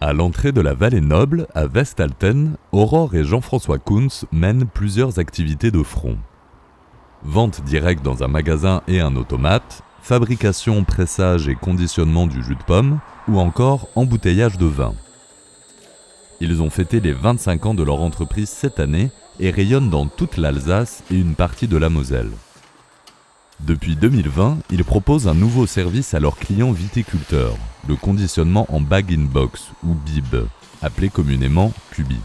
À l'entrée de la vallée Noble, à Westalten, Aurore et Jean-François Kunz mènent plusieurs activités de front. Vente directe dans un magasin et un automate, fabrication, pressage et conditionnement du jus de pomme, ou encore embouteillage de vin. Ils ont fêté les 25 ans de leur entreprise cette année et rayonnent dans toute l'Alsace et une partie de la Moselle. Depuis 2020, ils proposent un nouveau service à leurs clients viticulteurs, le conditionnement en bag-in-box ou bib, appelé communément cubi.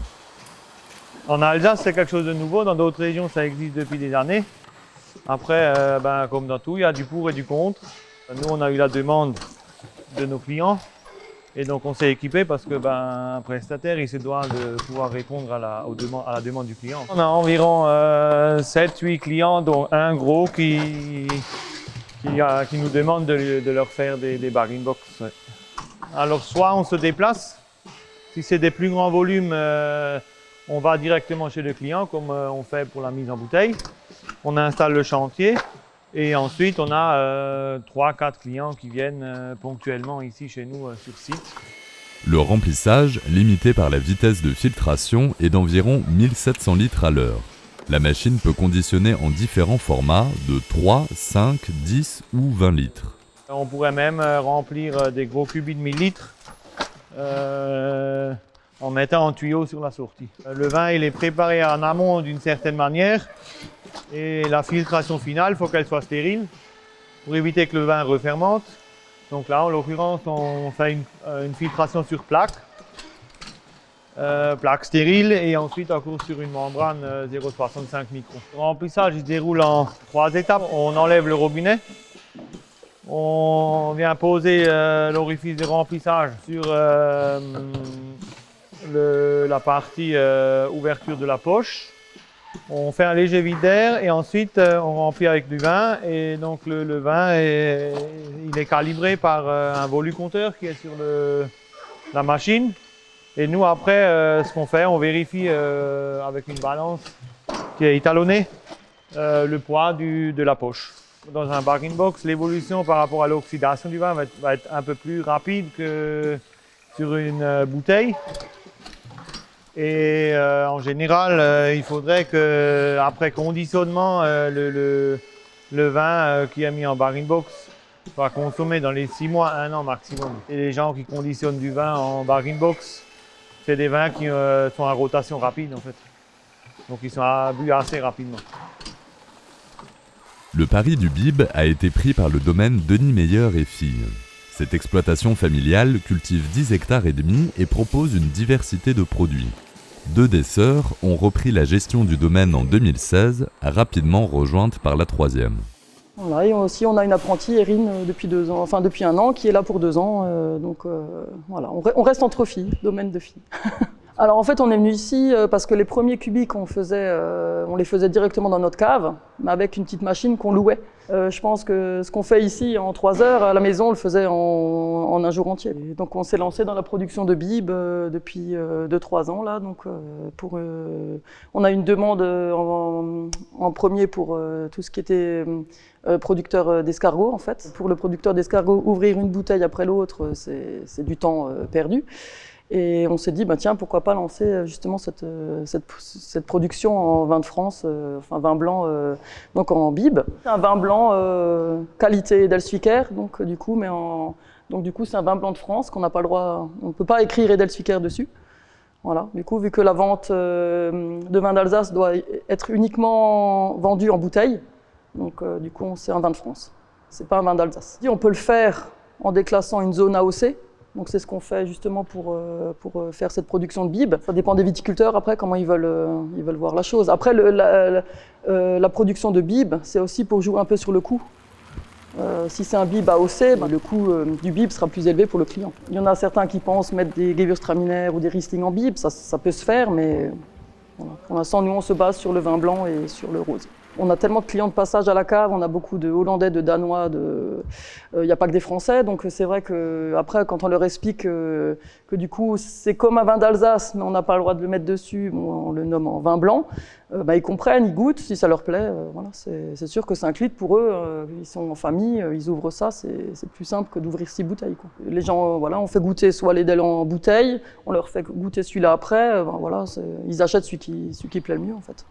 En Alsace, c'est quelque chose de nouveau. Dans d'autres régions, ça existe depuis des années. Après, comme dans tout, il y a du pour et du contre. Nous, on a eu la demande de nos clients. Et donc, on s'est équipé parce que un prestataire, il se doit de pouvoir répondre à la demande du client. On a environ 7-8 clients, dont un gros qui nous demande de leur faire des bag-in-box. Ouais. Alors, soit on se déplace. Si c'est des plus grands volumes, on va directement chez le client, comme on fait pour la mise en bouteille. On installe le chantier. Et ensuite, on a 3-4 clients qui viennent ponctuellement ici chez nous sur site. Le remplissage, limité par la vitesse de filtration, est d'environ 1700 litres à l'heure. La machine peut conditionner en différents formats de 3, 5, 10 ou 20 litres. On pourrait même remplir des gros cubis de 1000 litres en mettant un tuyau sur la sortie. Le vin, il est préparé en amont d'une certaine manière. Et la filtration finale, il faut qu'elle soit stérile pour éviter que le vin refermente. Donc là, en l'occurrence, on fait une filtration sur plaque, plaque stérile, et ensuite on court sur une membrane 0,65 microns. Le remplissage il se déroule en 3 étapes. On enlève le robinet, on vient poser l'orifice de remplissage sur la partie ouverture de la poche. On fait un léger vide d'air et ensuite on remplit avec du vin et donc le vin il est calibré par un volucompteur qui est sur la machine. Et nous après ce qu'on fait, on vérifie avec une balance qui est étalonnée le poids de la poche. Dans un bag-in-box, l'évolution par rapport à l'oxydation du vin va être un peu plus rapide que sur une bouteille. Et en général, il faudrait qu'après conditionnement, le vin qui est mis en bag-in-box soit consommé dans les 6 mois, 1 an maximum. Et les gens qui conditionnent du vin en bag-in-box, c'est des vins qui sont à rotation rapide en fait. Donc ils sont à bu assez rapidement. Le pari du bib a été pris par le domaine Denis Meyer et Filles. Cette exploitation familiale cultive 10 hectares et demi et propose une diversité de produits. 2 des sœurs ont repris la gestion du domaine en 2016, rapidement rejointe par la 3e. Voilà, et aussi on a une apprentie, Erin, depuis 1 an, qui est là pour 2 ans. Voilà, on reste entre filles, domaine de filles. Alors en fait, on est venu ici parce que les premiers cubis qu'on faisait, on les faisait directement dans notre cave, mais avec une petite machine qu'on louait. Je pense que ce qu'on fait ici en 3 heures, à la maison, on le faisait en un jour entier. Et donc on s'est lancé dans la production de bib depuis 2-3 ans là. Donc on a une demande en premier pour tout ce qui était producteur d'escargots en fait. Pour le producteur d'escargots, ouvrir une bouteille après l'autre, c'est du temps perdu. Et on s'est dit, tiens, pourquoi pas lancer justement cette production en vin de France, vin blanc, donc en bib. Un vin blanc qualité Edelzwicker, donc du coup c'est un vin blanc de France qu'on n'a pas le droit, on ne peut pas écrire Edelzwicker dessus. Voilà. Du coup, vu que la vente de vin d'Alsace doit être uniquement vendue en bouteille, donc du coup c'est un vin de France. C'est pas un vin d'Alsace. On peut le faire en déclassant une zone AOC. Donc c'est ce qu'on fait justement pour faire cette production de bib. Ça dépend des viticulteurs après comment ils veulent voir la chose. Après la production de bib, c'est aussi pour jouer un peu sur le coût. Si c'est un bib AOC, le coût du bib sera plus élevé pour le client. Il y en a certains qui pensent mettre des Gewürztraminer ou des Riesling en bib, ça peut se faire, mais voilà. Pour l'instant nous on se base sur le vin blanc et sur le rose. On a tellement de clients de passage à la cave, on a beaucoup de Hollandais, de Danois, de il n'y a pas que des Français, donc c'est vrai qu'après, quand on leur explique que du coup, c'est comme un vin d'Alsace, mais on n'a pas le droit de le mettre dessus, bon, on le nomme en vin blanc, ils comprennent, ils goûtent, si ça leur plaît. Voilà, c'est sûr que 5 litres, pour eux, ils sont en famille, ils ouvrent ça, c'est plus simple que d'ouvrir 6 bouteilles, quoi. Les gens, voilà, on fait goûter soit les Del en bouteille, on leur fait goûter celui-là après, voilà, ils achètent celui qui plaît le mieux, en fait.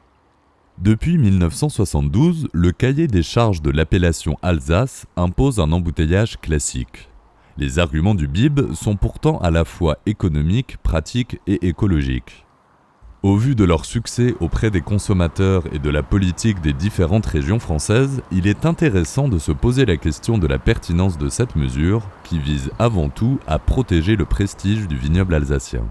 Depuis 1972, le cahier des charges de l'appellation Alsace impose un embouteillage classique. Les arguments du BIB sont pourtant à la fois économiques, pratiques et écologiques. Au vu de leur succès auprès des consommateurs et de la politique des différentes régions françaises, il est intéressant de se poser la question de la pertinence de cette mesure qui vise avant tout à protéger le prestige du vignoble alsacien.